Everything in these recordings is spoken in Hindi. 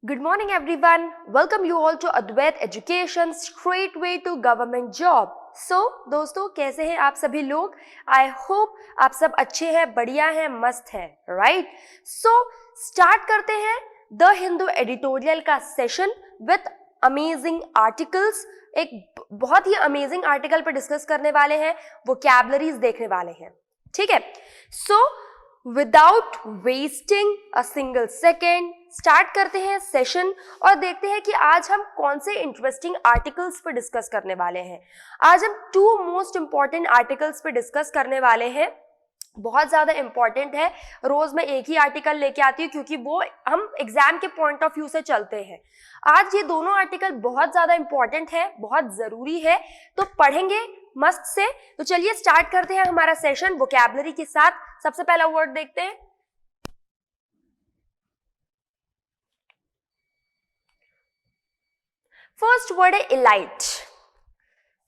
Good morning everyone. Welcome you all to Advait Education straight way to government job. So दोस्तों कैसे हैं आप सभी लोग? I hope आप सब अच्छे हैं, बढ़िया हैं, मस्त हैं, right? So start करते हैं द हिंदू एडिटोरियल का सेशन विथ अमेजिंग आर्टिकल्स. एक बहुत ही अमेजिंग आर्टिकल पर डिस्कस करने वाले हैं, वोकैबुलरीज देखने वाले हैं, ठीक है? So without wasting a single second start करते हैं सेशन और देखते हैं कि आज हम कौन से इंटरेस्टिंग आर्टिकल्स पर डिस्कस करने वाले हैं. आज हम 2 मोस्ट इंपॉर्टेंट आर्टिकल्स पर डिस्कस करने वाले हैं. बहुत ज़्यादा इंपॉर्टेंट है. रोज मैं एक ही आर्टिकल लेके आती हूँ क्योंकि वो हम एग्जाम के पॉइंट ऑफ व्यू से चलते हैं. आज ये दोनों आर्टिकल बहुत ज़्यादा इंपॉर्टेंट है, बहुत ज़रूरी है, तो पढ़ेंगे मस्त से. तो चलिए स्टार्ट करते हैं हमारा सेशन वोकैबुलरी के साथ. सबसे पहला वर्ड देखते हैं. फर्स्ट वर्ड है इलाइट.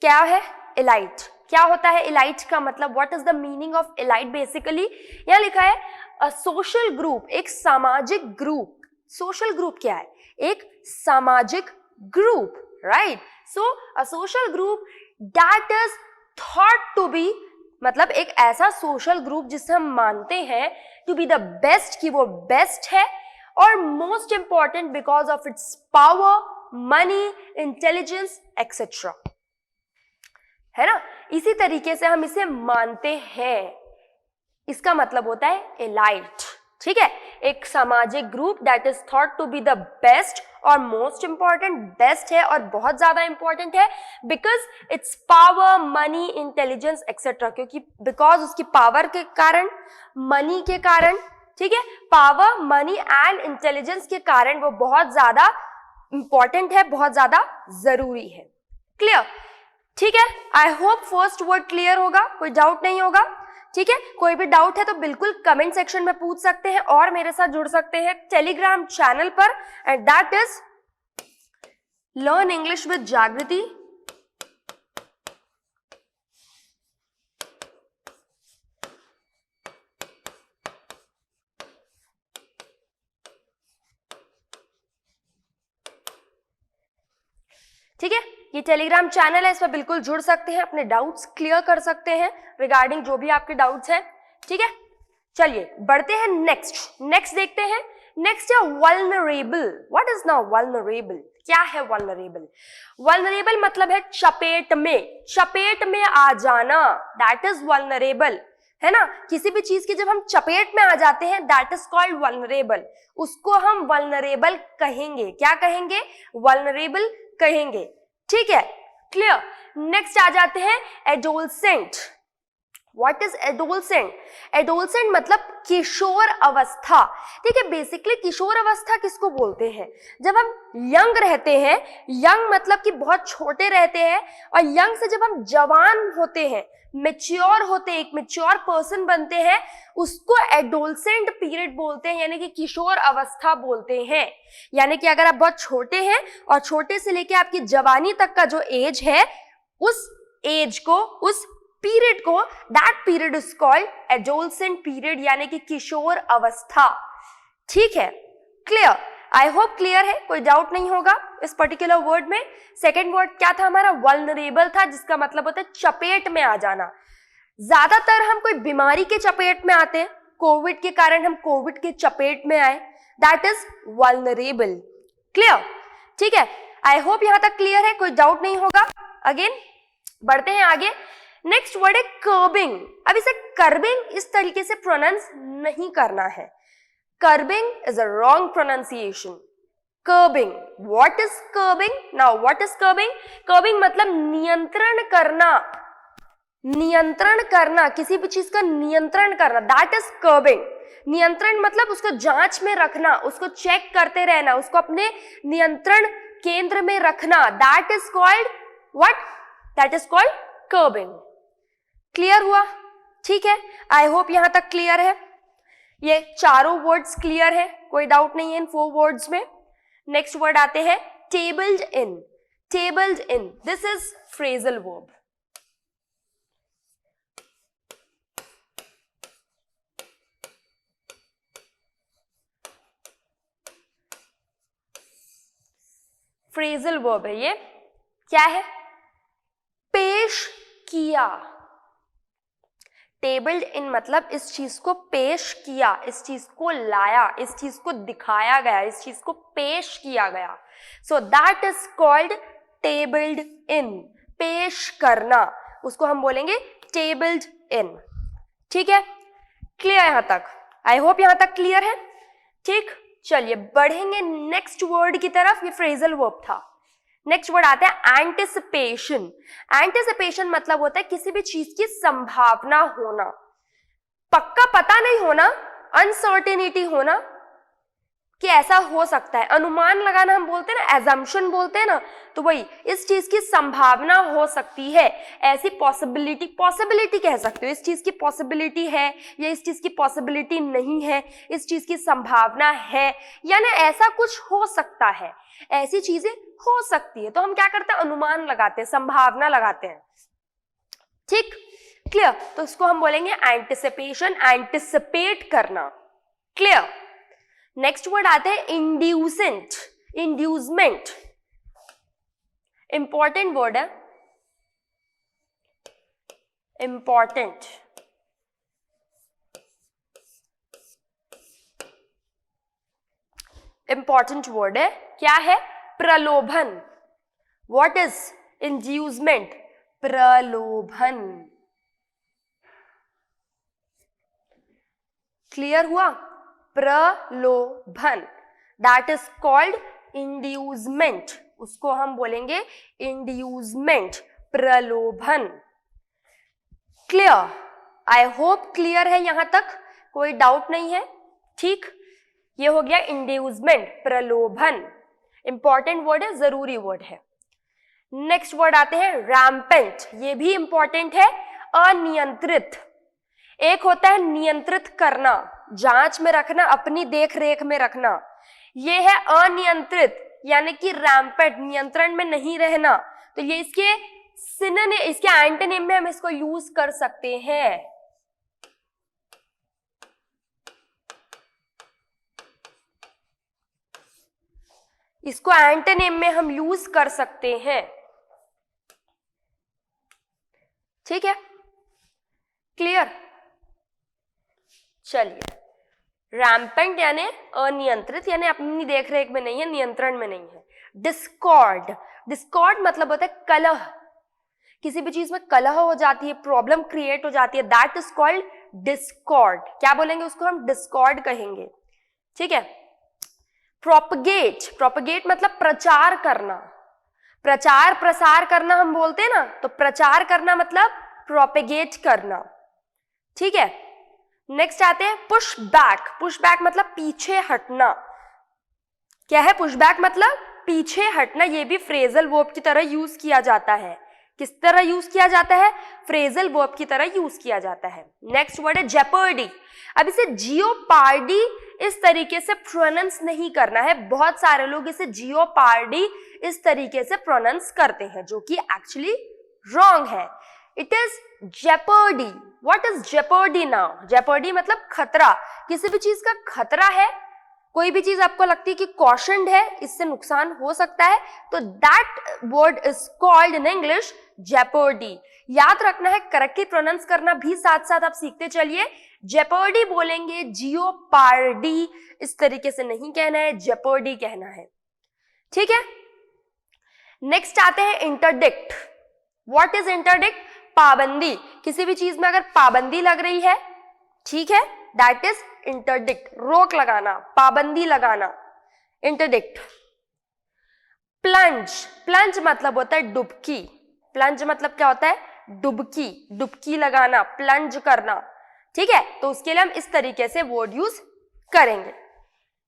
क्या है इलाइट? क्या होता है इलाइट का मतलब? What is the meaning of elite? Basically यहां लिखा है अ सोशल ग्रुप, एक सामाजिक ग्रुप. सोशल ग्रुप क्या है? एक सामाजिक group, right? So a social group that is thought to be, मतलब एक ऐसा सोशल ग्रुप जिसे हम मानते हैं टू बी द बेस्ट, कि वो बेस्ट है, और most important because of its power, money, intelligence etcetera, है ना? इसी तरीके से हम इसे मानते हैं. इसका मतलब होता है एलाइट, ठीक है? एक सामाजिक group that is thought to be the best और मोस्ट इंपॉर्टेंट. बेस्ट है और बहुत ज्यादा इंपॉर्टेंट है because it's power, money, intelligence etcetera. क्योंकि बिकॉज उसकी पावर के कारण, मनी के कारण, ठीक है, पावर, मनी एंड इंटेलिजेंस के कारण वो बहुत ज्यादा इंपॉर्टेंट है, बहुत ज्यादा जरूरी है. क्लियर? ठीक है. I hope first word clear होगा, कोई डाउट नहीं होगा, ठीक है? कोई भी डाउट है तो बिल्कुल कमेंट सेक्शन में पूछ सकते हैं और मेरे साथ जुड़ सकते हैं टेलीग्राम चैनल पर, and that is learn English with जागृति. ठीक है, ये टेलीग्राम चैनल है, इस पर बिल्कुल जुड़ सकते हैं, अपने डाउट्स क्लियर कर सकते हैं रिगार्डिंग जो भी आपके डाउट्स हैं, ठीक है? चलिए बढ़ते हैं नेक्स्ट देखते हैं. नेक्स्ट है vulnerable. What is now vulnerable? क्या है वल्नरेबल? वल्नरेबल मतलब है चपेट में आ जाना. दैट इज वल्नरेबल, है ना? किसी भी चीज की जब हम चपेट में आ जाते हैं दैट इज कॉल्ड वल्नरेबल. उसको हम वल्नरेबल कहेंगे. क्या कहेंगे? वल्नरेबल कहेंगे. ठीक है, क्लियर? नेक्स्ट आ जाते हैं adolescent. What is adolescent? Adolescent मतलब किशोर अवस्था. ठीक है, बेसिकली किशोर अवस्था किसको बोलते हैं? जब हम यंग रहते हैं, यंग मतलब कि बहुत छोटे रहते हैं, और यंग से जब हम जवान होते हैं, मेच्योर होते हैं, एक मेच्योर पर्सन बनते हैं, उसको एडोलसेंट पीरियड बोलते हैं, यानी कि किशोर अवस्था बोलते हैं. यानी कि अगर आप बहुत छोटे हैं और छोटे से लेके आपकी जवानी तक का जो एज है, उस एज को, उस पीरियड को, that period is called adolescent period, यानी कि किशोर अवस्था. ठीक है, क्लियर? आई होप क्लियर है, कोई डाउट नहीं होगा इस पर्टिकुलर वर्ड में. सेकेंड वर्ड क्या था हमारा? वल्नरेबल था, जिसका मतलब होता है चपेट में आ जाना. ज्यादातर हम कोई बीमारी के चपेट में आते हैं. कोविड के कारण हम कोविड के चपेट में आए, दैट इज वल्नरेबल. क्लियर? ठीक है, आई होप यहां तक क्लियर है, कोई डाउट नहीं होगा. अगेन बढ़ते हैं आगे. नेक्स्ट वर्ड है कर्बिंग. अब इसे कर्बिंग इस तरीके से प्रोनाउंस नहीं करना है. Curbing is a wrong pronunciation. Curbing. What is curbing? Now what is curbing? Curbing मतलब नियंत्रण करना. नियंत्रण करना, किसी भी चीज का नियंत्रण करना, दैट इज कर्बिंग. नियंत्रण मतलब उसको जांच में रखना, उसको चेक करते रहना, उसको अपने नियंत्रण केंद्र में रखना, that is called what? That is called curbing. Clear हुआ? ठीक है, आई होप यहां तक क्लियर है. ये चारों वर्ड्स क्लियर है, कोई डाउट नहीं है इन 4 वर्ड्स में. नेक्स्ट वर्ड आते हैं tabled in. Tabled in, this is phrasal verb. Phrasal verb है ये। क्या है? पेश किया। टेबल्ड इन मतलब इस चीज को पेश किया, इस चीज को लाया, इस चीज को दिखाया गया, इस चीज को पेश किया गया। So that is called tabled in. पेश करना, उसको हम बोलेंगे टेबल्ड इन। ठीक है, क्लियर यहां तक? आई होप यहां तक क्लियर है। ठीक, चलिए बढ़ेंगे नेक्स्ट वर्ड की तरफ। ये फ्रेजल वर्ब था। नेक्स्ट वर्ड आता है एंटिसिपेशन। एंटिसिपेशन मतलब होता है किसी भी चीज की संभावना होना, पक्का पता नहीं होना, अनसर्टेनिटी होना कि ऐसा हो सकता है। अनुमान लगाना हम बोलते हैं ना, एजम्पशन बोलते हैं ना, तो वही इस चीज की संभावना हो सकती है, ऐसी पॉसिबिलिटी, पॉसिबिलिटी कह सकते हो, इस चीज की पॉसिबिलिटी है या इस चीज की पॉसिबिलिटी नहीं है, इस चीज की संभावना है, यानी ऐसा कुछ हो सकता है, ऐसी चीजें हो सकती है। तो हम क्या करते हैं? अनुमान लगाते हैं, संभावना लगाते हैं। ठीक, क्लियर? तो इसको हम बोलेंगे एंटिसिपेशन, एंटिसिपेट करना। क्लियर? नेक्स्ट वर्ड आते हैं इंड्यूसेंट, इंड्यूसमेंट। इंपॉर्टेंट वर्ड है, इंपॉर्टेंट। इंपॉर्टेंट वर्ड है। क्या है? प्रलोभन। What is inducement? प्रलोभन। क्लियर हुआ? प्रलोभन, दैट इज कॉल्ड इंड्यूसमेंट। उसको हम बोलेंगे इंड्यूसमेंट, प्रलोभन। क्लियर? आई होप क्लियर है यहां तक, कोई डाउट नहीं है। ठीक, ये हो गया इंड्यूसमेंट, प्रलोभन। इंपॉर्टेंट वर्ड है, जरूरी वर्ड है। नेक्स्ट वर्ड आते हैं रैम्पेंट। ये भी इंपॉर्टेंट है, अनियंत्रित। एक होता है नियंत्रित करना, जांच में रखना, अपनी देख रेख में रखना। ये है अनियंत्रित, यानी कि रैम्पेंट, नियंत्रण में नहीं रहना। तो ये इसके सिनोनिम, इसके एंटोनिम में हम इसको यूज कर सकते हैं। इसको एंटोनिम में हम यूज कर सकते हैं। ठीक है, क्लियर? चलिए, रैम्पेंट यानी अनियंत्रित, यानी अपनी देखरेख में नहीं है, नियंत्रण में नहीं है। डिस्कॉर्ड, डिस्कॉर्ड मतलब होता है कलह। किसी भी चीज में कलह हो जाती है, प्रॉब्लम क्रिएट हो जाती है, दैट इज कॉल्ड डिस्कॉर्ड। क्या बोलेंगे उसको? हम डिस्कॉर्ड कहेंगे। ठीक है। प्रोपगेट, प्रोपगेट मतलब प्रचार करना, प्रचार प्रसार करना हम बोलते हैं ना, तो प्रचार करना मतलब प्रोपगेट करना। ठीक है। नेक्स्ट आते हैं पुश बैक। पुश बैक मतलब पीछे हटना। क्या है पुश बैक? मतलब पीछे हटना। ये भी फ्रेजल वर्ब की तरह यूज किया जाता है। किस तरह यूज किया जाता है? फ्रेजल वर्ब की तरह यूज किया जाता है। नेक्स्ट वर्ड है जेपर्डी। अब इसे जियोपार्डी इस तरीके से प्रोनाउंस नहीं करना है। बहुत सारे लोग इसे जियोपार्डी इस तरीके से प्रोनाउंस करते हैं, जो कि एक्चुअली रॉन्ग है। It is Jeopardy. What is Jeopardy now? Jeopardy मतलब खतरा। किसी भी चीज का खतरा है, कोई भी चीज आपको लगती है कि कॉशन्ड है, इससे नुकसान हो सकता है, तो that word is called in English Jeopardy. याद रखना है, करेक्टली प्रोनाउंस करना भी साथ साथ आप सीखते चलिए। जेपर्डी बोलेंगे, जियोपार्डी इस तरीके से नहीं कहना है, जेपर्डी कहना है। ठीक है। नेक्स्ट आते हैं इंटरडिक्ट। What is interdict? पाबंदी। किसी भी चीज में अगर पाबंदी लग रही है, ठीक है, दैट इज इंटरडिक्ट। रोक लगाना, पाबंदी लगाना, इंटरडिक्ट। प्लंज, प्लंज मतलब होता है डुबकी। प्लंज मतलब क्या होता है? डुबकी, डुबकी लगाना, प्लंज करना। ठीक है, तो उसके लिए हम इस तरीके से वर्ड यूज करेंगे।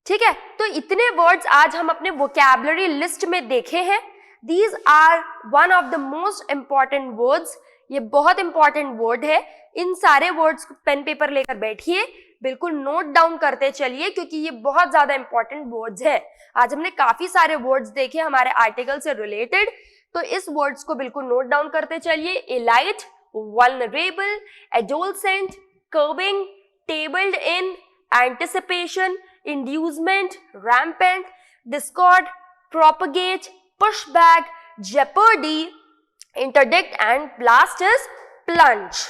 ठीक है, तो इतने वर्ड्स आज हम अपने वोकैबुलरी लिस्ट में देखे हैं। These are one of the most important words. ये बहुत इंपॉर्टेंट वर्ड है। इन सारे वर्ड्स को पेन पेपर लेकर बैठिए, बिल्कुल नोट डाउन करते चलिए, क्योंकि ये बहुत ज्यादा इंपॉर्टेंट वर्ड्स हैं। आज हमने काफी सारे वर्ड्स देखे हमारे आर्टिकल से रिलेटेड, तो इस वर्ड्स को बिल्कुल नोट डाउन करते चलिए। Elite, vulnerable, adolescent, curbing, tabled in, anticipation, inducement, rampant, discord, propagate, pushback, jeopardy, interdict and blast is plunge.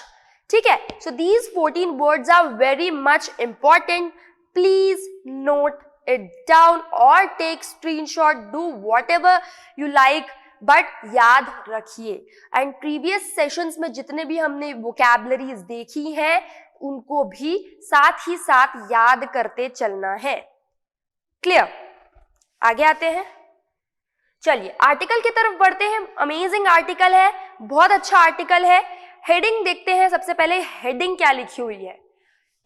ठीक है, so these 14 words are very much important. Please note it down or take screenshot, do whatever you like, but याद रखिए. एंड प्रीवियस सेशंस में जितने भी हमने वोकैबुलरीज देखी हैं उनको भी साथ ही साथ याद करते चलना है. क्लियर? आगे आते हैं. चलिए आर्टिकल की तरफ बढ़ते हैं. अमेजिंग आर्टिकल है, बहुत अच्छा आर्टिकल है. हेडिंग देखते हैं. सबसे पहले हेडिंग क्या लिखी हुई है.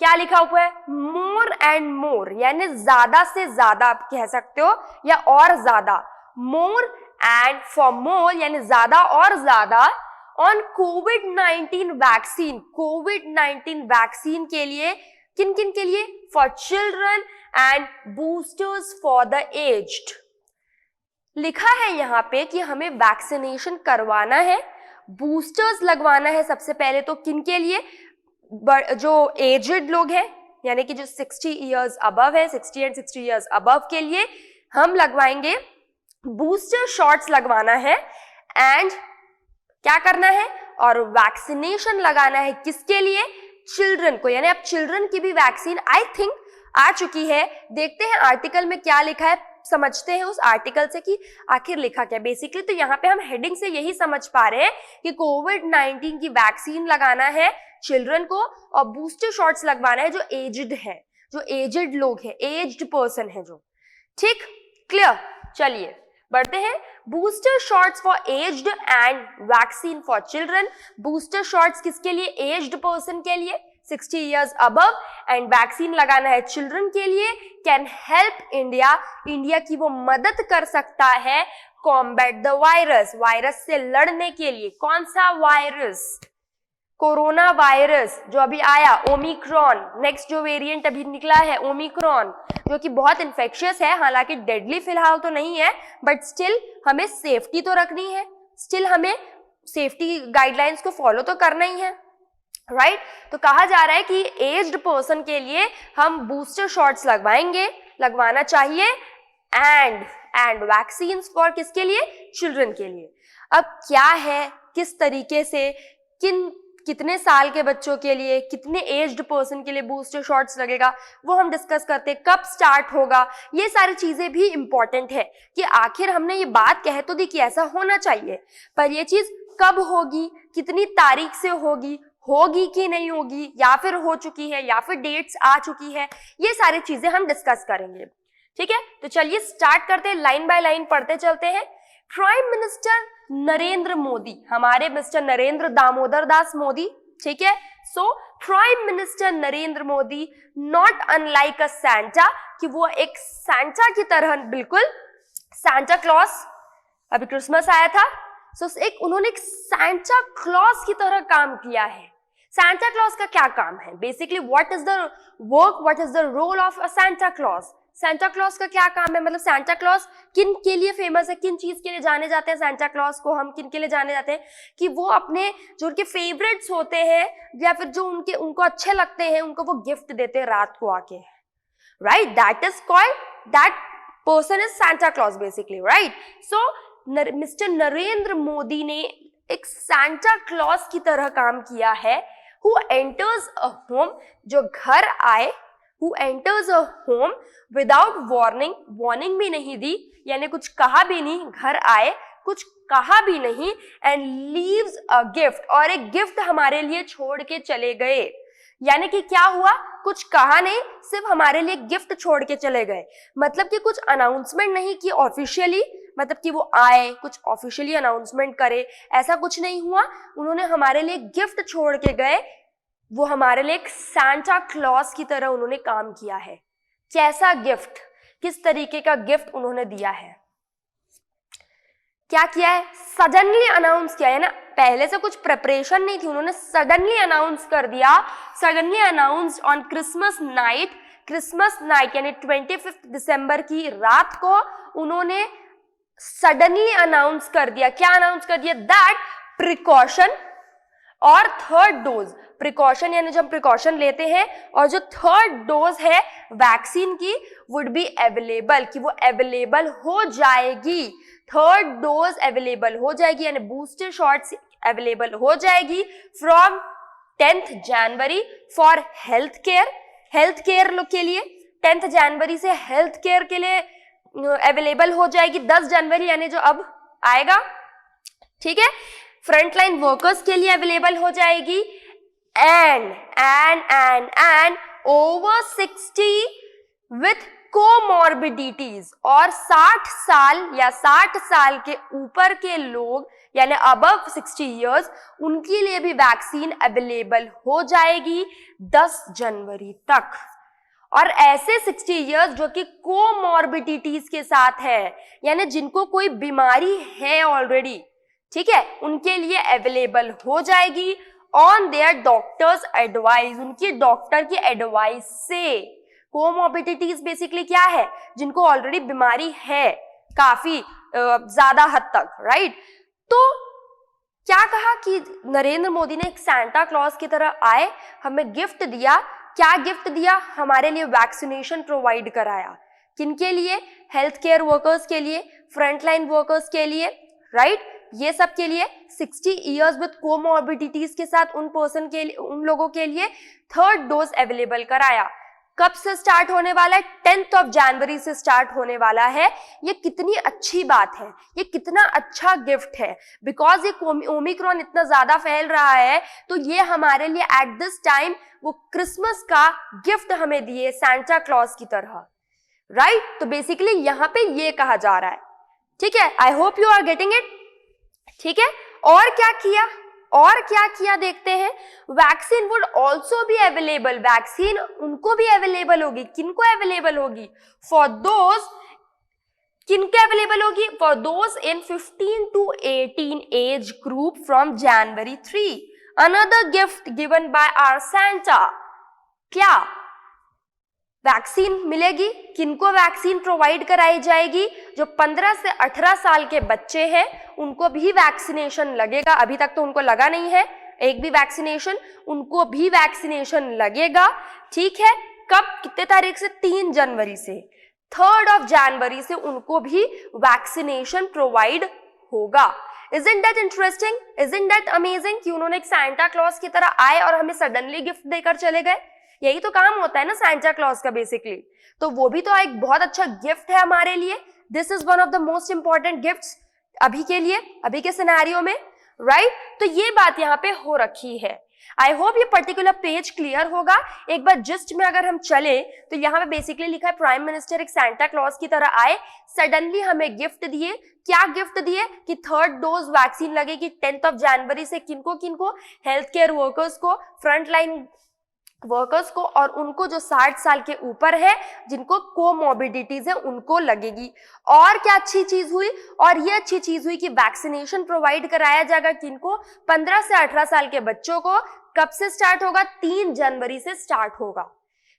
क्या लिखा हुआ है? मोर एंड मोर, यानी ज्यादा से ज्यादा आप कह सकते हो या और ज्यादा. मोर एंड फॉर मोर यानी ज्यादा और ज्यादा on covid vaccine. Covid vaccine के लिए किन किन के लिए? For children and boosters for the aged. लिखा है यहाँ पे कि हमें वैक्सीनेशन करवाना है, बूस्टर्स लगवाना है. सबसे पहले तो किन के लिए? जो एजेड लोग हैं यानी कि जो 60 इयर्स अबव है, 60 एंड 60 इयर्स अबव के लिए हम लगवाएंगे. बूस्टर शॉट्स लगवाना है एंड क्या करना है? और वैक्सीनेशन लगाना है. किसके लिए? चिल्ड्रन को. यानी अब चिल्ड्रन की भी वैक्सीन आई थिंक आ चुकी है. देखते हैं आर्टिकल में क्या लिखा है, समझते हैं उस आर्टिकल से कि आखिर लिखा क्या. बेसिकली तो यहाँ पे हम हेडिंग से यही समझ पा रहे हैं कि कोविड-19 की वैक्सीन लगाना है चिल्ड्रन को और बूस्टर शॉट्स लगवाना है जो एज्ड है, जो एज्ड लोग हैं, एज्ड पर्सन है जो. ठीक, क्लियर? चलिए बढ़ते हैं. Booster shots for aged and vaccine for children. Booster shots किसके लिए? एज्ड पर्सन के लिए 60 इयर्स अबव एंड वैक्सीन लगाना है चिल्ड्रन के लिए. Can help India. इंडिया की वो मदद कर सकता है कॉम्बैट द वायरस. वायरस से लड़ने के लिए. कौन सा वायरस? कोरोना वायरस जो अभी आया, ओमिक्रॉन. नेक्स्ट जो वेरिएंट अभी निकला है ओमिक्रॉन, जो कि बहुत इन्फेक्शियस है, हालांकि डेडली फिलहाल तो नहीं है, बट स्टिल हमें सेफ्टी तो रखनी है, स्टिल हमें सेफ्टी गाइडलाइंस को फॉलो तो करना ही है, राइट? तो कहा जा रहा है कि एज्ड पर्सन के लिए हम बूस्टर शॉट्स लगवाएंगे, लगवाना चाहिए. एंड वैक्सीन फॉर किसके लिए? चिल्ड्रन के लिए. अब क्या है, किस तरीके से, कितने साल के बच्चों के लिए, कितने एज्ड पर्सन के लिए बूस्टर शॉट्स लगेगा, वो हम डिस्कस करते हैं. कब स्टार्ट होगा, ये सारी चीजें भी इंपॉर्टेंट है कि आखिर हमने ये बात कह तो दी कि ऐसा होना चाहिए, पर ये चीज कब होगी, कितनी तारीख से होगी, होगी कि नहीं होगी, या फिर हो चुकी है, या फिर डेट्स आ चुकी है, ये सारी चीजें हम डिस्कस करेंगे. ठीक है, तो चलिए स्टार्ट करते हैं. लाइन बाय लाइन पढ़ते चलते हैं. प्राइम मिनिस्टर नरेंद्र मोदी, हमारे मिस्टर नरेंद्र दामोदर दास मोदी. ठीक है, so prime minister Narendra Modi not unlike a Santa, कि वो एक सैंटा की तरह, बिल्कुल सैंटा क्लॉज, अभी क्रिसमस आया था, सो उन्होंने एक सैंटा क्लॉज की तरह काम किया है. सैंटा क्लॉज का क्या काम है? Basically what is the work, what is the role of a Santa Claus. Santa Claus का क्या काम है? मतलब सैंटा क्लॉज किन के लिए फेमस है, किन चीज के लिए जाने जाते हैं? सैंटा क्लॉज को हम किन के लिए जाने जाते हैं? कि वो अपने जो उनके फेवरेट्स होते हैं या फिर जो उनको अच्छे लगते हैं, उनको वो गिफ्ट देते हैं रात को आके, right? That is called, that person is Santa clause basically, right? So mister Narendra Modi ने एक सैंटा क्लॉज की तरह काम किया है. हु एंटर्स अ होम, जो घर आए, who enters a home without warning, warning भी नहीं दी, यानी कुछ कहा भी नहीं, घर आए कुछ कहा भी नहीं, and leaves a gift, और एक गिफ्ट हमारे लिए छोड़ के चले गए. यानी कि क्या हुआ? कुछ कहा नहीं, सिर्फ हमारे लिए गिफ्ट छोड़ के चले गए. मतलब कि कुछ अनाउंसमेंट नहीं की ऑफिशियली, मतलब कि वो आए कुछ ऑफिशियली अनाउंसमेंट करे, ऐसा कुछ नहीं हुआ. उन्होंने हमारे लिए गिफ्ट छोड़ के गए. वो हमारे लिए एक सैंटा क्लॉज की तरह उन्होंने काम किया है. कैसा गिफ्ट, किस तरीके का गिफ्ट उन्होंने दिया है? क्या किया है? सडनली अनाउंस किया है ना, पहले से कुछ प्रिपरेशन नहीं थी, उन्होंने सडनली अनाउंस कर दिया. Suddenly announced on Christmas night. Christmas night यानी 25 दिसंबर की रात को उन्होंने सडनली अनाउंस कर दिया. क्या अनाउंस कर दिया? दैट प्रिकॉशन और थर्ड डोज प्रिकॉशन यानी जब प्रिकॉशन लेते हैं और जो थर्ड डोज है वैक्सीन की वुड बी अवेलेबल, कि वो अवेलेबल हो जाएगी, थर्ड डोज अवेलेबल हो जाएगी यानी बूस्टर शॉट्स अवेलेबल हो जाएगी from 10th January for health care लोग के लिए 10th जनवरी से हेल्थ केयर के लिए अवेलेबल हो जाएगी 10 जनवरी यानी जो अब आएगा, ठीक है। फ्रंटलाइन वर्कर्स के लिए अवेलेबल हो जाएगी एंड ओवर 60 विथ कोमॉर्बिडिटीज, और 60 साल या 60 साल के ऊपर के लोग यानी अबव 60 इयर्स उनके लिए भी वैक्सीन अवेलेबल हो जाएगी 10 जनवरी तक। और ऐसे 60 इयर्स जो कि कोमॉर्बिडिटीज के साथ है यानी जिनको कोई बीमारी है ऑलरेडी, ठीक है, उनके लिए अवेलेबल हो जाएगी ऑन देयर डॉक्टर्स एडवाइस, उनकी डॉक्टर की एडवाइस से। कोमॉर्बिडिटीज बेसिकली क्या है, जिनको ऑलरेडी बीमारी है काफी ज्यादा हद तक, राइट। तो क्या कहा कि नरेंद्र मोदी ने एक सांता क्लॉज की तरह आए, हमें गिफ्ट दिया, क्या गिफ्ट दिया, हमारे लिए वैक्सीनेशन प्रोवाइड कराया, किनके लिए, हेल्थ केयर वर्कर्स के लिए, फ्रंटलाइन वर्कर्स के लिए, राइट, ये सब के लिए 60 इयर्स विद कोमॉर्बिडिटीज के साथ उन पर्सन के लिए, उन लोगों के लिए थर्ड डोज अवेलेबल कराया। कब से स्टार्ट होने वाला है, 10th of जनवरी से स्टार्ट होने वाला है। ये कितनी अच्छी बात है, ये कितना अच्छा गिफ्ट है, बिकॉज ये ओमिक्रॉन इतना ज्यादा फैल रहा है, तो ये हमारे लिए एट दिस टाइम वो क्रिसमस का गिफ्ट हमें दिए सांता क्लॉज की तरह, राइट। तो बेसिकली यहाँ पे ये कहा जा रहा है, ठीक है। I hope you are getting it, ठीक है। और क्या किया देखते हैं। Vaccine would also be available, vaccine उनको भी अवेलेबल होगी, किनको अवेलेबल होगी, फॉर दोज, किनके अवेलेबल होगी, for those in 15 to 18 age group from January 3। Another gift given by our Santa, क्या वैक्सीन मिलेगी, किनको वैक्सीन प्रोवाइड कराई जाएगी, जो 15 से 18 साल के बच्चे हैं उनको भी वैक्सीनेशन लगेगा। अभी तक तो उनको लगा नहीं है एक भी वैक्सीनेशन, उनको भी वैक्सीनेशन लगेगा, ठीक है। कब, कितने तारीख से, 3 जनवरी से, 3rd of जनवरी से उनको भी वैक्सीनेशन प्रोवाइड होगा। Isn't that interesting? Isn't that amazing कि उन्होंने एक सांता क्लॉज की तरह आए और हमें सडनली गिफ्ट देकर चले गए। यही तो काम होता है ना सांता क्लॉज का बेसिकली, तो वो भी तो एक बहुत अच्छा गिफ्ट है हमारे लिए। This is one of the most important gifts अभी के लिए, अभी के सिनेरियो में, राइट। तो ये बात यहाँ पे हो रखी है। आई होप ये पर्टिकुलर पेज क्लियर होगा। एक बार जिस्ट में अगर हम चले तो यहाँ पे बेसिकली लिखा है प्राइम मिनिस्टर एक सांता क्लॉज की तरह आए, सडनली हमें गिफ्ट दिए। क्या गिफ्ट दिए कि 3rd डोज वैक्सीन लगेगी 10th of जनवरी से, किनको किनको, हेल्थ केयर वर्कर्स को, फ्रंट लाइन वर्कर्स को, और उनको जो 60 साल के ऊपर है जिनको कोमॉर्बिडिटीज है उनको लगेगी। और क्या अच्छी चीज हुई, और ये अच्छी चीज हुई कि वैक्सीनेशन प्रोवाइड कराया जाएगा किनको, 15 से 18 साल के बच्चों को। कब से स्टार्ट होगा, 3 जनवरी से स्टार्ट होगा,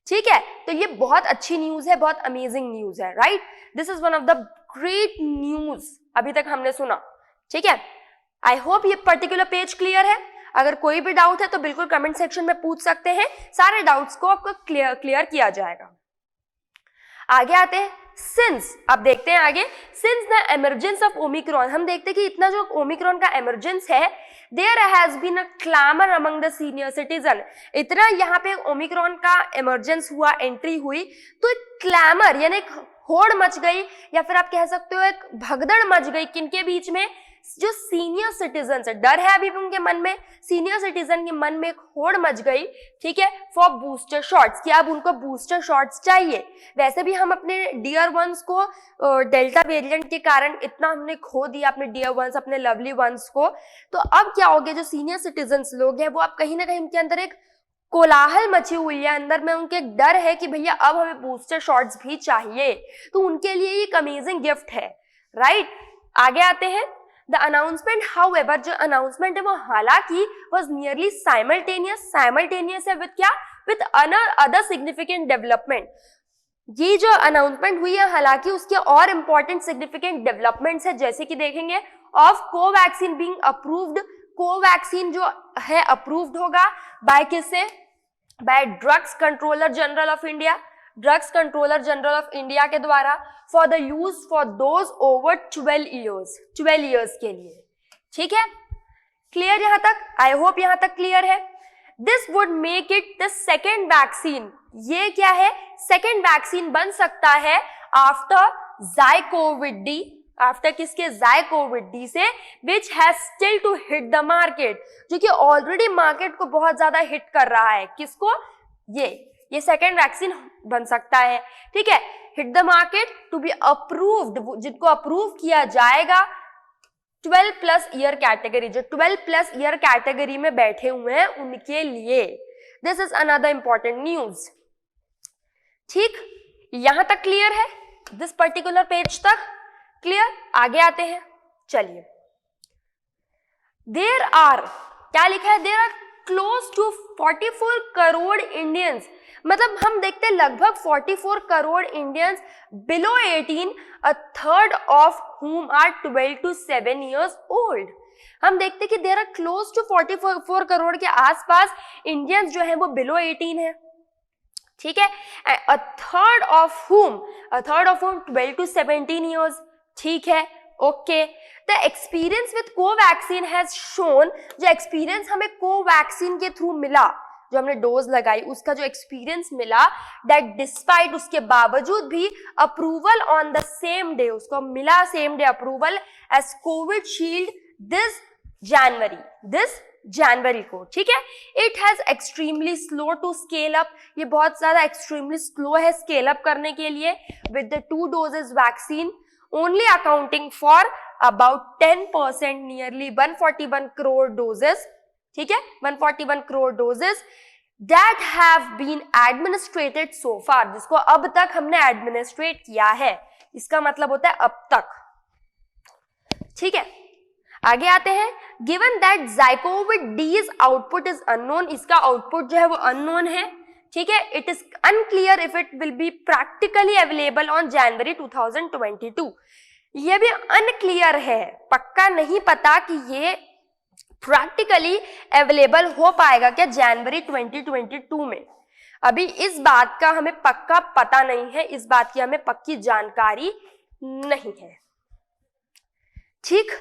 ठीक है। तो ये बहुत अच्छी न्यूज है, बहुत अमेजिंग न्यूज है, right. This is one of the great news अभी तक हमने सुना, ठीक है। आई होप ये पर्टिकुलर पेज क्लियर है। अगर कोई भी डाउट है तो बिल्कुल कमेंट सेक्शन में पूछ सकते हैं, सारे डाउट्स को आपको क्लियर किया जाएगा। आगे आते हैं, सिंस, अब देखते हैं आगे, since the emergence of Omicron, हम देखते हैं कि इतना जो ओमिक्रॉन का एमरजेंस है, there has been a clamour among the senior citizen, इतना यहाँ पे ओमिक्रॉन का एमरजेंस हुआ, एंट्री हुई, तो एक क्लैमर यानी एक होड़ मच गई, या फिर आप कह सकते हो एक भगदड़ मच गई, किनके बीच में, जो सीनियर सिटीजन है, डर है अभी भी उनके मन में, सीनियर सिटीजन के मन में एक होड़ मच गई, ठीक है, फॉर बूस्टर शॉट्स, कि अब उनको बूस्टर शॉट्स चाहिए। वैसे भी हम अपने डियर वंस को डेल्टा वेरिएंट के कारण इतना हमने खो दिया, अपने डियर वंस, अपने लवली वंस को, तो अब क्या हो गया, जो सीनियर सिटीजन्स लोग हैं वो अब कहीं ना कहीं उनके अंदर एक कोलाहल मची हुई है, अंदर में उनके एक डर है कि भैया अब हमें बूस्टर शॉट्स भी चाहिए, तो उनके लिए एक अमेजिंग गिफ्ट है, राइट। आगे आते हैं, द अनाउंसमेंट हाउएवर, जो अनाउंसमेंट है वो हालांकि वॉज नियरली साइमल्टेनियस है विद क्या, विद अदर सिग्निफिकेंट डेवलपमेंट। ये जो अनाउंसमेंट हुई है हालांकि उसके और इंपॉर्टेंट सिग्निफिकेंट डेवलपमेंट्स है, जैसे कि देखेंगे, of Covaxin being approved Covaxin जो है अप्रूव्ड होगा बाय किससे? By drugs controller general of India, drugs controller general of India के द्वारा for the use for those over 12 years के लिए। ठीक है, क्लियर यहां तक? आई होप यहां तक क्लियर है। This would make it the second vaccine, ये क्या है? सेकेंड वैक्सीन बन सकता है आफ्टर ज़ायकोविड-डी, आफ्टर किसके? ज़ायकोविड-डी से, which has still to hit the market, जो कि ऑलरेडी मार्केट को बहुत ज्यादा हिट कर रहा है। किसको? ये सेकेंड वैक्सीन बन सकता है। ठीक है, hit the market to be approved, जिनको अप्रूव किया जाएगा 12+ ईयर कैटेगरी, जो 12+ ईयर कैटेगरी में बैठे हुए हैं उनके लिए। This is another important news. ठीक, यहां तक क्लियर है? दिस पर्टिकुलर पेज तक क्लियर? आगे आते हैं, चलिए। देयर आर, क्या लिखा है? There are close to 44 crore Indians, मतलब हम देखते हैं लगभग 44 crore Indians below 18, a third of whom are 12 to 7 years old। हम देखते हैं कि there are close to 44 crore के आसपास इंडियंस जो है वो बिलो 18 है। ठीक है, a third of whom 12 to 17 years। ठीक है, okay. The experience with Covaxin has shown, जो एक्सपीरियंस हमें कोवैक्सीन के थ्रू मिला, जो हमने डोज लगाई उसका जो एक्सपीरियंस मिला, दैट डिस्पाइट, उसके बावजूद भी approval on the same day, उसको मिला same day approval as Covishield this जनवरी को। ठीक है, it has extremely slow to scale up, ये बहुत ज्यादा एक्सट्रीमली स्लो है स्केल अप करने के लिए, with the 2 doses vaccine only accounting for about 10%, nearly 141 crore doses। ठीक है, 141 crore doses that have been administrated so far, जिसको अब तक हमने एडमिनिस्ट्रेट किया है, इसका मतलब होता है अब तक। ठीक है, आगे आते हैं। गिवन दैट ज़ायकोविड-डी's आउटपुट इज अननोन, इसका आउटपुट जो है वो अननोन है। ठीक है, it is unclear if it will be practically available on January 2022। ये भी अनक्लियर है, पक्का नहीं पता कि ये प्रैक्टिकली अवेलेबल हो पाएगा क्या जनवरी 2022 में। अभी इस बात का हमें पक्का पता नहीं है, इस बात की हमें पक्की जानकारी नहीं है। ठीक,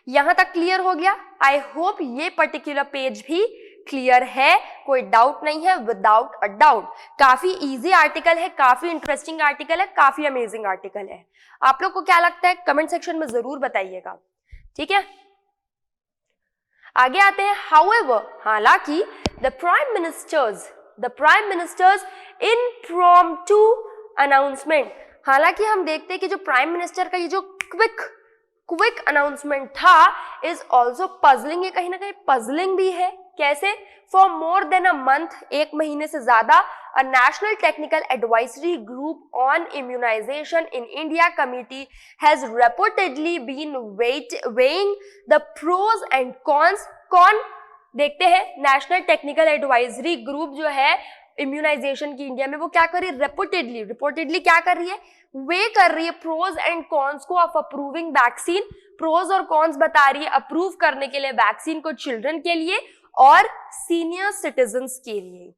यहां तक क्लियर हो गया? आई होप ये पर्टिकुलर पेज भी क्लियर है, कोई डाउट नहीं है, विदाउट अ डाउट। काफी इजी आर्टिकल है, काफी इंटरेस्टिंग आर्टिकल है, काफी अमेजिंग आर्टिकल है। आप लोग को क्या लगता है कमेंट सेक्शन में जरूर बताइएगा। ठीक है, आगे आते हैं। हाउएवर, हालांकि the prime ministers impromptu announcement, हालांकि हम देखते हैं कि जो प्राइम मिनिस्टर का ये जो क्विक अनाउंसमेंट था इज ऑल्सो पजलिंग, ये कहीं ना कहीं पजलिंग भी है। कैसे? For more than a month, 1 महीने से ज्यादा, a national technical advisory group on immunisation in India committee has reputedly been weighing the pros and cons. कौन देखते हैं? नेशनल टेक्निकल एडवाइजरी ग्रुप जो है इम्यूनाइजेशन की इंडिया में, वो क्या कर रही है? रिपोर्टेडली क्या कर रही है? वे कर रही है प्रोज एंड कॉन्स को ऑफ अप्रूविंग वैक्सीन। प्रोज और कॉन्स बता रही है अप्रूव करने के लिए वैक्सीन को चिल्ड्रन के लिए और सीनियर सिटीजन्स के लिए,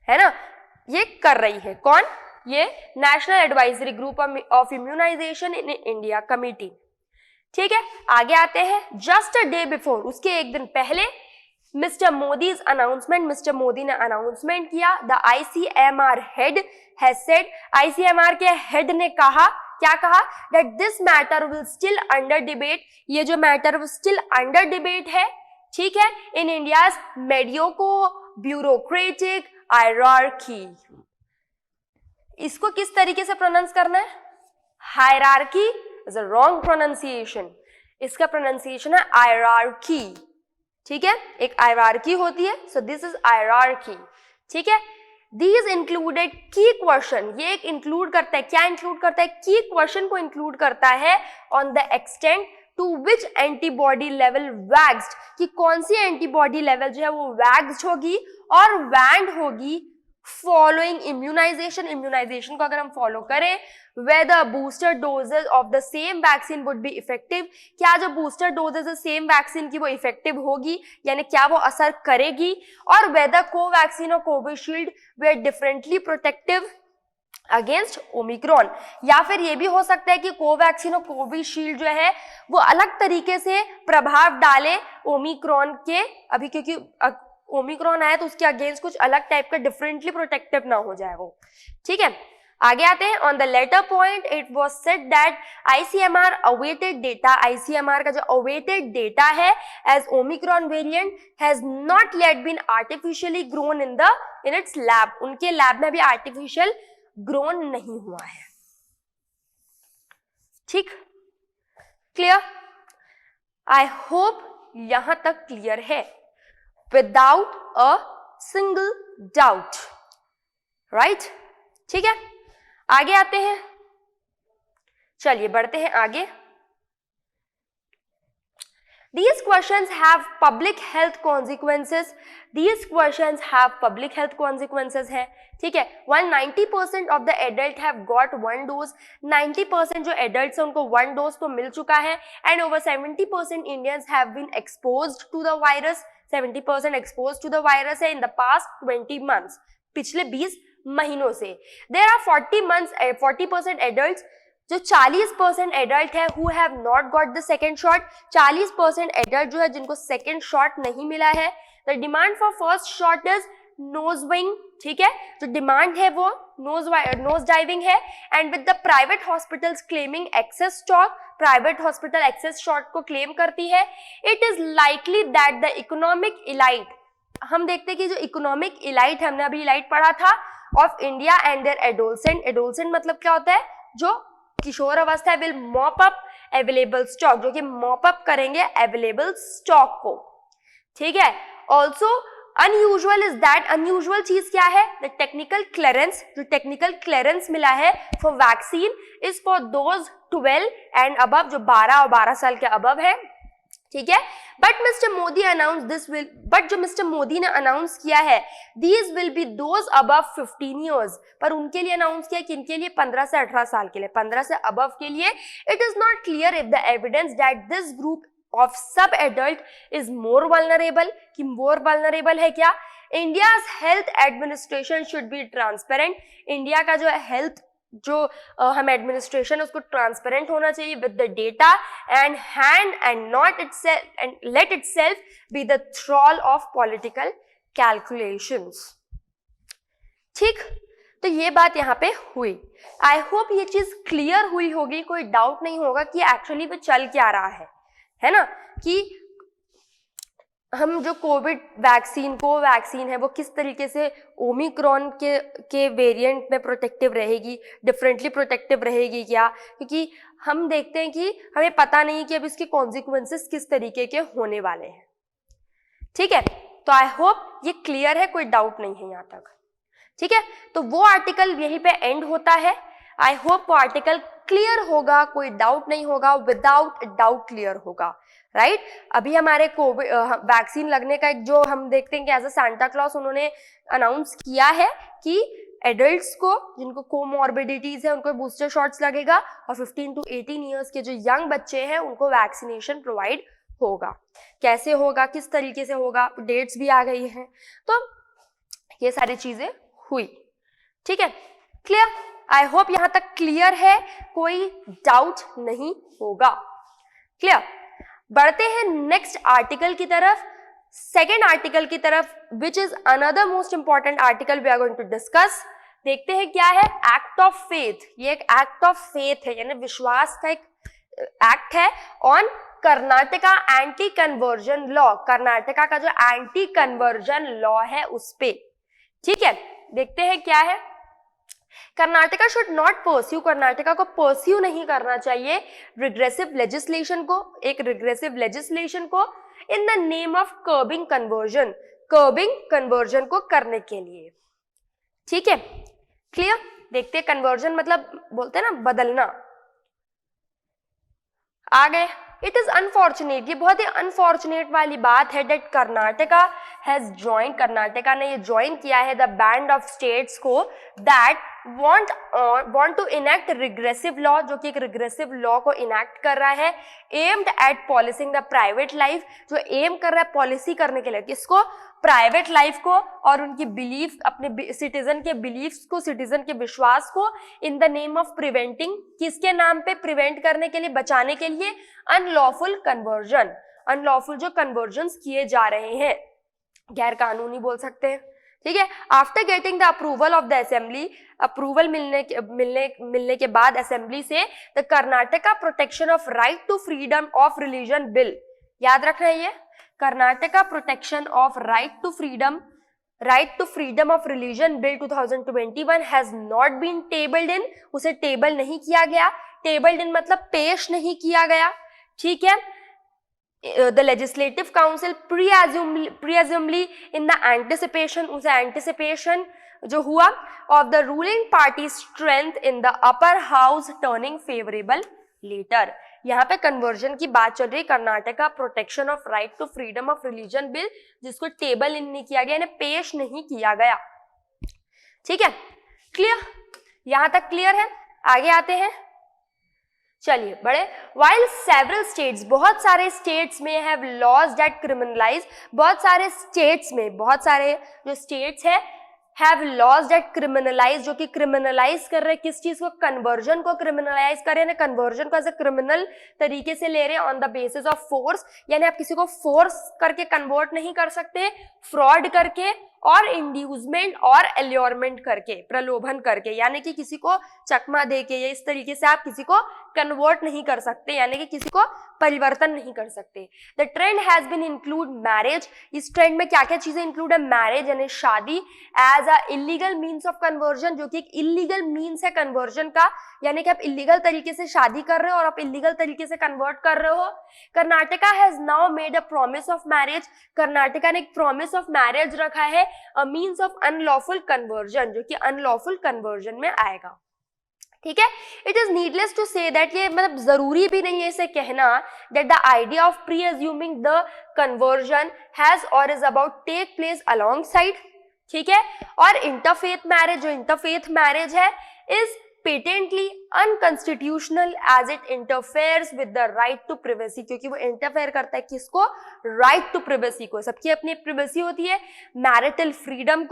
है ना? ये कर रही है कौन? ये national advisory group of immunisation in India committee. ठीक है, आगे आते हैं। जस्ट अ डे बिफोर, उसके एक दिन पहले mister Modi's announcement, mister Modi ने अनाउंसमेंट किया। The ICMR head has said, ICMR के हेड ने कहा, क्या कहा? That this matter will still under debate, ये जो मैटर वो स्टिल अंडर डिबेट है। ठीक है, इन इंडियाज मेडियोको ब्यूरोक्रेटिक हायरार्की, इसको किस तरीके से प्रोनाउंस करना है? Hierarchy is a wrong pronunciation, इसका प्रोनाउंसिएशन है हायरार्की। ठीक है, एक हायरार्की होती है, सो दिस इज हायरार्की। ठीक है, These included की क्वेश्चन, ये एक इंक्लूड करता है, क्या इंक्लूड करता है? की क्वेश्चन को इंक्लूड करता है on the extent to which antibody level vaxxed, कि कौन सी एंटीबॉडी लेवल जो है वो वैक्स्ड होगी और वैंड होगी फॉलोइंग इम्यूनाइजेशन, इम्यूनाइजेशन को अगर हम फॉलो करें, whether booster doses of the same vaccine would be effective, क्या जो बूस्टर डोजेज है सेम वैक्सीन की वो इफेक्टिव होगी, यानी क्या वो असर करेगी, और whether कोवैक्सीन और कोविशील्ड वे डिफरेंटली प्रोटेक्टिव अगेंस्ट ओमिक्रॉन, या फिर ये भी हो सकता है कि कोवैक्सीन और कोविशील्ड जो है वो अलग तरीके से प्रभाव डाले ओमिक्रॉन के, अभी क्योंकि ओमिक्रॉन आया तो उसके अगेंस्ट कुछ अलग टाइप का डिफरेंटली प्रोटेक्टिव ना हो जाए वो। ठीक है, आगे आते हैं। On the latter point it was said that ICMR awaited data, ICMR का जो अवेटेड डेटा है as Omicron variant has not yet been artificially grown in its lab, उनके लैब में भी आर्टिफिशियल ग्रोन नहीं हुआ है। ठीक, क्लियर? आई होप यहां तक क्लियर है without a single doubt, right? ठीक है, आगे आते हैं, चलिए बढ़ते हैं आगे। These questions have public health consequences. These questions have public health consequences है, ठीक है। While 90% of the adult have got one dose, 90% जो adults हैं उनको one dose तो मिल चुका है, and over 70% Indians have been exposed to the virus. 70% exposed to the virus है in the past 20 months, पिछले 20 महीनों से। There are 40% adults, जो 40% एडल्ट है who have not got the second shot, 40% adult जो है जिनको सेकेंड शॉट नहीं मिला है। The demand for first shot is nose wing, ठीक है, जो डिमांड है वो नोज डाइविंग है, and with the private hospitals claiming excess stock, private hospital excess shot को क्लेम करती है। It is likely that the economic elite, हम देखते हैं कि जो इकोनॉमिक इलाइट है, हमने अभी इलाइट पढ़ा था, of India and their adolescent, adolescent मतलब क्या होता है, जो किशोर अवस्था, will mop up available stock, जो कि मॉप अप करेंगे अवेलेबल स्टॉक को, ठीक है। Also unusual is that, unusual चीज क्या है, द टेक्निकल क्लियरेंस, जो टेक्निकल क्लियरेंस मिला है for vaccine is for those 12 and above, जो 12 और 12 साल के अबव है, ठीक है। But mister Modi announce this will, but जो मिस्टर मोदी ने अनाउंस किया है, these will be those above 15 years, पर उनके लिए अनाउंस किया कि इनके लिए 15 से 18 साल के लिए, 15 से अबव के लिए। It is not clear if the evidence that this group of सब एडल्ट इज मोर वल्नरेबल, कि मोर वल्नरेबल है क्या। India's health administration should be transparent, India का जो हेल्थ जो हम एडमिनिस्ट्रेशन उसको ट्रांसपेरेंट होना चाहिए with the data and hand and not itself and let itself be the thrall of political calculations. ठीक, तो ये बात यहाँ पे हुई। आई होप ये चीज क्लियर हुई होगी, कोई डाउट नहीं होगा कि एक्चुअली वो चल क्या रहा है ना, कि हम जो कोविड वैक्सीन, कोवैक्सीन है, वो किस तरीके से ओमिक्रॉन के वेरिएंट में प्रोटेक्टिव रहेगी, डिफरेंटली प्रोटेक्टिव रहेगी क्या, क्योंकि हम देखते हैं कि हमें पता नहीं कि अब इसके कॉन्सिक्वेंसेस किस तरीके के होने वाले हैं। ठीक है, तो आई होप ये क्लियर है, कोई डाउट नहीं है यहाँ तक। ठीक है, तो वो आर्टिकल यहीं पे एंड होता है। आई होप वो आर्टिकल क्लियर होगा, कोई डाउट नहीं होगा, विदाउट डाउट क्लियर होगा, राइट। अभी हमारे कोविड वैक्सीन लगने का एक जो हम देखते हैं कि एज अ सांता क्लॉज उन्होंने अनाउंस किया है कि एडल्ट्स को जिनको कोमॉर्बिडिटीज है उनको बूस्टर शॉट्स लगेगा, और 15 to 18 ईयर्स के जो यंग बच्चे हैं उनको वैक्सीनेशन प्रोवाइड होगा। कैसे होगा, किस तरीके से होगा, डेट्स भी आ गई हैं, तो ये सारी चीजें हुई। ठीक है, क्लियर? आई होप यहां तक क्लियर है, कोई डाउट नहीं होगा। क्लियर? बढ़ते हैं नेक्स्ट आर्टिकल की तरफ, सेकेंड आर्टिकल की तरफ, which is another most important article we are going to discuss. देखते हैं क्या है, एक्ट ऑफ फेथ। ये एक एक्ट ऑफ फेथ है, यानी विश्वास का एक एक्ट है on Karnataka anti conversion law, Karnataka का जो एंटी कन्वर्जन लॉ है उस पे। ठीक है, देखते हैं क्या है। Karnataka should not pursue, Karnataka को परस्यू नहीं करना चाहिए रिग्रेसिव लेजिस्लेशन को, एक रिग्रेसिव लेजिस्लेशन को in the name of curbing conversion, curbing conversion को करने के लिए। ठीक है, क्लियर? देखते हैं, कन्वर्जन मतलब बोलते हैं ना बदलना। आ गए इट इज अनफॉर्चुनेट, ये बहुत ही अनफॉर्चुनेट वाली बात है that Karnataka has join, Karnataka ने ये ज्वाइन किया है द बैंड ऑफ स्टेट्स को that want to enact regressive law, जो कि एक रिग्रेसिव लॉ को इनैक्ट कर रहा है, aimed at policing the private life, जो एम कर रहा है पॉलिसी करने के लिए किसको, प्राइवेट लाइफ को और उनकी बिलीफ, अपने सिटीजन के बिलीफ्स को, सिटीजन के विश्वास को, in the name of preventing, किसके नाम पे, प्रिवेंट करने के लिए, बचाने के लिए, अनलॉफुल कन्वर्जन, अनलॉफुल जो कन्वर्जन्स किए जा रहे हैं, गैर कानूनी बोल सकते हैं, ठीक है। After getting the approval of the assembly, approval मिलने के बाद असेंबली से, the Karnataka protection of right to freedom of religion bill, याद रखना है ये Karnataka protection of right to freedom of religion bill 2021 has not been tabled in, उसे टेबल नहीं किया गया, टेबल्ड इन मतलब पेश नहीं किया गया, ठीक है। The legislative council pre-assembly in the anticipation, उसे anticipation जो हुआ of the ruling party strength in the upper house turning favorable later, यहाँ पे कन्वर्जन की बात चल रही है, Karnataka protection of right to freedom of religion bill, जिसको टेबल इन नहीं किया गया, यानी पेश नहीं किया गया, ठीक है। क्लियर, यहां तक क्लियर है। आगे आते हैं, चलिए बड़े, while several states, बहुत सारे स्टेट्स में have laws that criminalize, बहुत सारे स्टेट्स में, बहुत सारे जो स्टेट्स है have laws that criminalize, जो कि क्रिमिनलाइज कर रहे हैं किस चीज को, कन्वर्जन को क्रिमिनलाइज कर रहे हैं, कन्वर्जन को एज ए क्रिमिनल तरीके से ले रहे हैं on the basis of force, यानी आप किसी को फोर्स करके कन्वर्ट नहीं कर सकते, फ्रॉड करके और इंड्यूसमेंट और एल्योरमेंट करके, प्रलोभन करके, यानी कि किसी को चकमा देके या इस तरीके से आप किसी को कन्वर्ट नहीं कर सकते, यानी कि किसी को परिवर्तन नहीं कर सकते। The trend has been include marriage, इस ट्रेंड में क्या क्या चीजें इंक्लूड है, मैरिज यानी शादी, as a illegal means of conversion, जो कि एक इलीगल मीन्स है कन्वर्जन का, यानी कि आप इलीगल तरीके से शादी कर रहे हो और आप इलीगल तरीके से कन्वर्ट कर रहे हो। Karnataka has now made a promise of marriage, Karnataka ने एक प्रॉमिस ऑफ मैरिज रखा है, a means of unlawful conversion, जो कि अनलॉफुल कन्वर्जन में आएगा, ठीक है। It is needless to say that, ये मतलब जरूरी भी नहीं है इसे कहना, that the idea of presuming the conversion has or is about take place alongside, ठीक है। और इंटरफेथ मैरिज, जो इंटरफेथ मैरिज है, is patently unconstitutional as it interferes with the right to privacy, क्योंकि वो इंटरफेयर करता है किसको, राइट टू प्रिवेसी को, सबकी अपनी प्रिवेसी होती है, मैरिटल फ्रीडम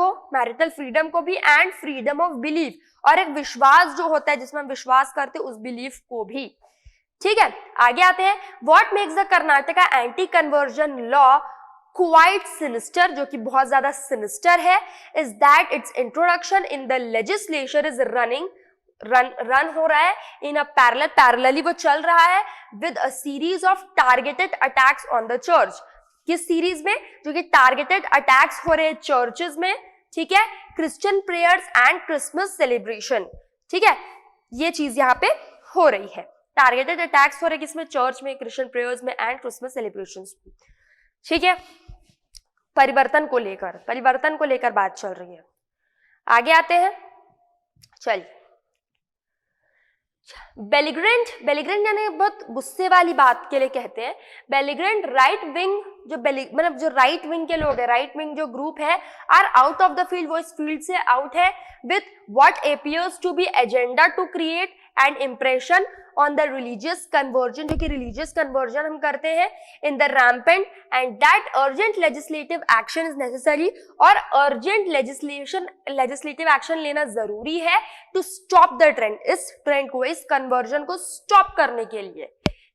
को भी, एंड फ्रीडम ऑफ बिलीफ, और एक विश्वास जो होता है जिसमें हम विश्वास करते हैं उस बिलीफ को भी, ठीक है। आगे आते हैं, what makes the Karnataka anti conversion law quite sinister, जो कि बहुत ज्यादा सिनिस्टर है, is that it's introduction in the legislature is run हो रहा है इन अ पैरेलली वो चल रहा है with a series of targeted attacks on the church, किस सीरीज में, जो कि टारगेटेड अटैक्स हो रहे हैं चर्चेस में, ठीक है, Christian prayers and Christmas celebration, ठीक है, ये चीज यहाँ पे हो रही है, टारगेटेड अटैक्स हो रहे हैं किसमें, चर्च में, क्रिश्चियन प्रेयर्स में एंड क्रिसमस सेलिब्रेशंस में, ठीक है। परिवर्तन को लेकर बात चल रही है। आगे आते हैं, चलिए, बेलिग्रेंट यानी बहुत गुस्से वाली बात के लिए कहते हैं, बेलिग्रेंट राइट विंग, जो राइट विंग के लोग हैं, राइट विंग जो ग्रुप है, are out of the field, वो इस फील्ड से आउट है, with what appears to be agenda to create and impression on the religious conversion, जो कि रिलीजियस कन्वर्जन हम करते हैं, in the rampant, and that urgent legislative action is necessary, और अर्जेंट लेजिस्लेटिव एक्शन लेना जरूरी है टू स्टॉप द ट्रेंड, इस ट्रेंड को, इस कन्वर्जन को स्टॉप करने के लिए,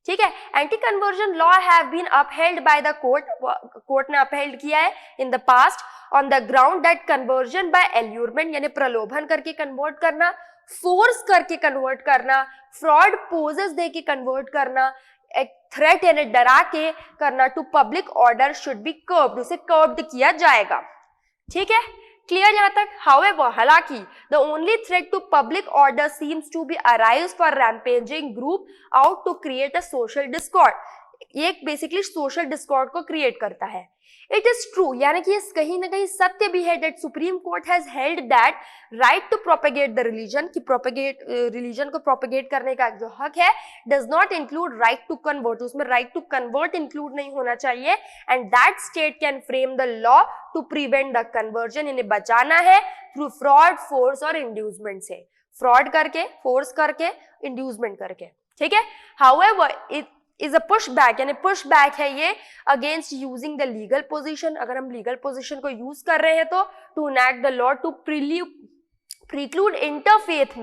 ठीक है। Anti conversion law have been upheld by the court ने अपहेल्ड किया है in the past on the ground that conversion by allurement, यानी प्रलोभन करके कन्वर्ट करना, फोर्स करके कन्वर्ट करना, फ्रॉड पोजेस दे के कन्वर्ट करना, एक थ्रेट यानी डरा के करना, to public order should be curbed, उसे कर्ब्ड किया जाएगा, ठीक है। क्लियर यहां तक। हाउएवर, हालांकि the only threat to public order seems to be arise for rampaging group out to create a social discord, ये बेसिकली सोशल डिस्कॉर्ड को क्रिएट करता है। इट इज ट्रू, यानी कि ये कहीं ना कहीं सत्य भी है, that supreme court has held that right to propagate the religion, कि रिलीजन को प्रोपेगेट करने का जो हक है does not include right to convert, उसमें राइट टू कन्वर्ट इंक्लूड नहीं होना चाहिए, and that state can frame the law to prevent the conversion, इन्हें बचाना है थ्रू फ्रॉड, फोर्स और इंड्यूसमेंट से, फ्रॉड करके, फोर्स करके, इंड्यूसमेंट करके, ठीक है। However it is a push back, यानी पुश बैक है ये against using the legal position, अगर हम लीगल पोजीशन को यूज कर रहे हैं तो to enact the law to preclude interfaith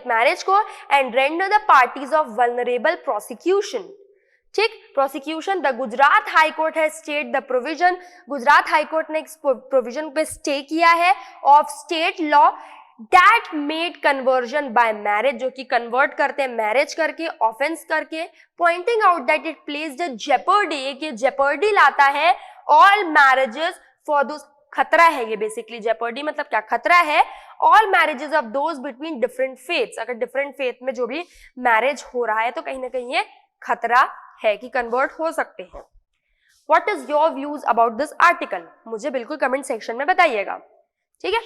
marriage को and render the parties of vulnerable prosecution, ठीक, prosecution. The Gujarat high court है stayed the provision, Gujarat high court ने प्रोविजन पे स्टे किया है of state law that made conversion by marriage, जो कि कन्वर्ट करते हैं मैरिज करके, ऑफेंस करके, pointing out that it placed a jeopardy, कि जेपर्डी लाता है ऑल मैरिजेस फॉर दोस, खतरा है ये बेसिकली, जेपर्डी मतलब क्या, खतरा है, all marriages of those between different faiths, अगर डिफरेंट फेथ में जो भी मैरिज हो रहा है तो कहीं ना कहीं ये खतरा है कि कन्वर्ट हो सकते हैं। What is your views about this article, मुझे बिल्कुल कमेंट सेक्शन में बताइएगा, ठीक है।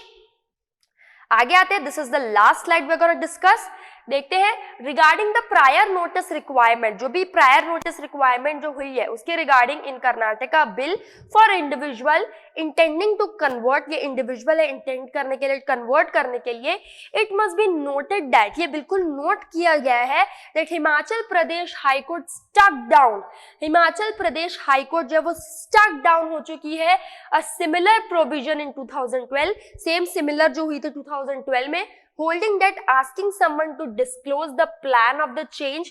आगे आते हैं, this is the last slide we are gonna discuss. देखते हैं regarding the prior notice requirement, जो भी प्रायर नोटिस रिक्वायरमेंट जो हुई है उसके regarding in Karnataka bill for individual intending to convert, ये इंडिविजुअल है इंटेंड करने के लिए, कन्वर्ट करने के लिए, it must be noted that, ये बिल्कुल नोट किया गया है that Himachal Pradesh high court struck down, Himachal Pradesh high court जो है वो स्टक डाउन हो चुकी है a similar provision in 2012, same similar जो हुई थी 2012 में, holding that asking someone to disclose the plan of the change,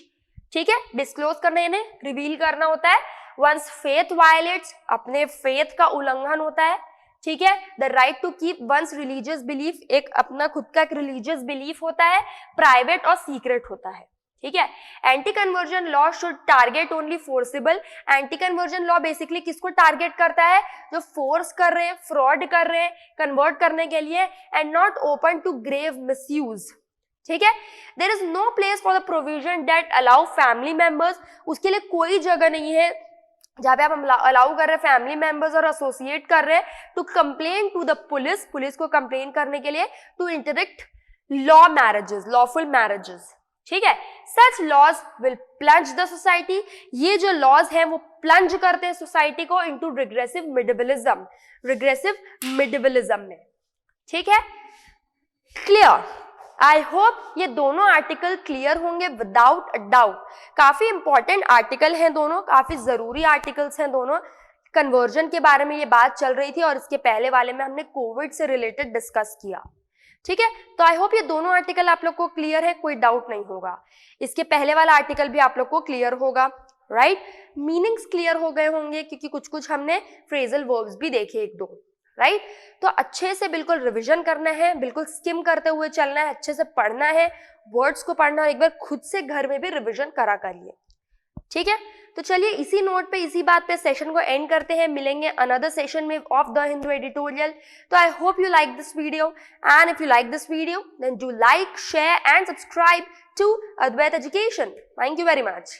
ठीक है, डिस्क्लोज करना यानी रिवील करना होता है, once faith violates, अपने फेथ का उल्लंघन होता है, ठीक है, the right to keep one's religious belief, एक अपना खुद का एक रिलीजियस बिलीफ होता है, प्राइवेट और सीक्रेट होता है, ठीक है। Anti conversion law should target only forcible, anti conversion law basically किसको टारगेट करता है, जो फोर्स कर रहे हैं, फ्रॉड कर रहे हैं कन्वर्ट करने के लिए, and not open to grave misuse, ठीक है। There is no place for the provision that allow family members, उसके लिए कोई जगह नहीं है जहां पे आप अलाउ कर रहे हैं फैमिली मेंबर्स और एसोसिएट कर रहे हैं to complain to the police, police को कंप्लेन करने के लिए, to interdict law marriages, lawful marriages, ठीक है। Such laws will plunge the society, ये जो लॉज हैं वो प्लंज करते हैं सोसाइटी को इनटू रिग्रेसिव मिडिवलिज्म में, ठीक है। क्लियर, आई होप ये दोनों आर्टिकल क्लियर होंगे विदाउट अ डाउट, काफी इंपॉर्टेंट आर्टिकल हैं दोनों, काफी जरूरी आर्टिकल्स हैं दोनों। कन्वर्जन के बारे में ये बात चल रही थी और इसके पहले वाले में हमने कोविड से रिलेटेड डिस्कस किया, ठीक है। तो आई होप ये दोनों आर्टिकल आप लोग को क्लियर है, कोई डाउट नहीं होगा। इसके पहले वाला आर्टिकल भी आप लोग को क्लियर होगा, राइट, मीनिंग्स क्लियर हो गए होंगे क्योंकि कुछ कुछ हमने फ्रेजल वर्ब्स भी देखे एक दो, राइट। तो अच्छे से बिल्कुल रिवीजन करना है, बिल्कुल स्किम करते हुए चलना है, अच्छे से पढ़ना है, वर्ड्स को पढ़ना, और एक बार खुद से घर में भी रिवीजन करा करिए, ठीक है। तो चलिए इसी नोट पे, इसी बात पे सेशन को एंड करते हैं, मिलेंगे अनदर सेशन में ऑफ द हिंदू एडिटोरियल। तो I hope you like this video, and if you like this video then do like, share and subscribe to Advait education. Thank you very much.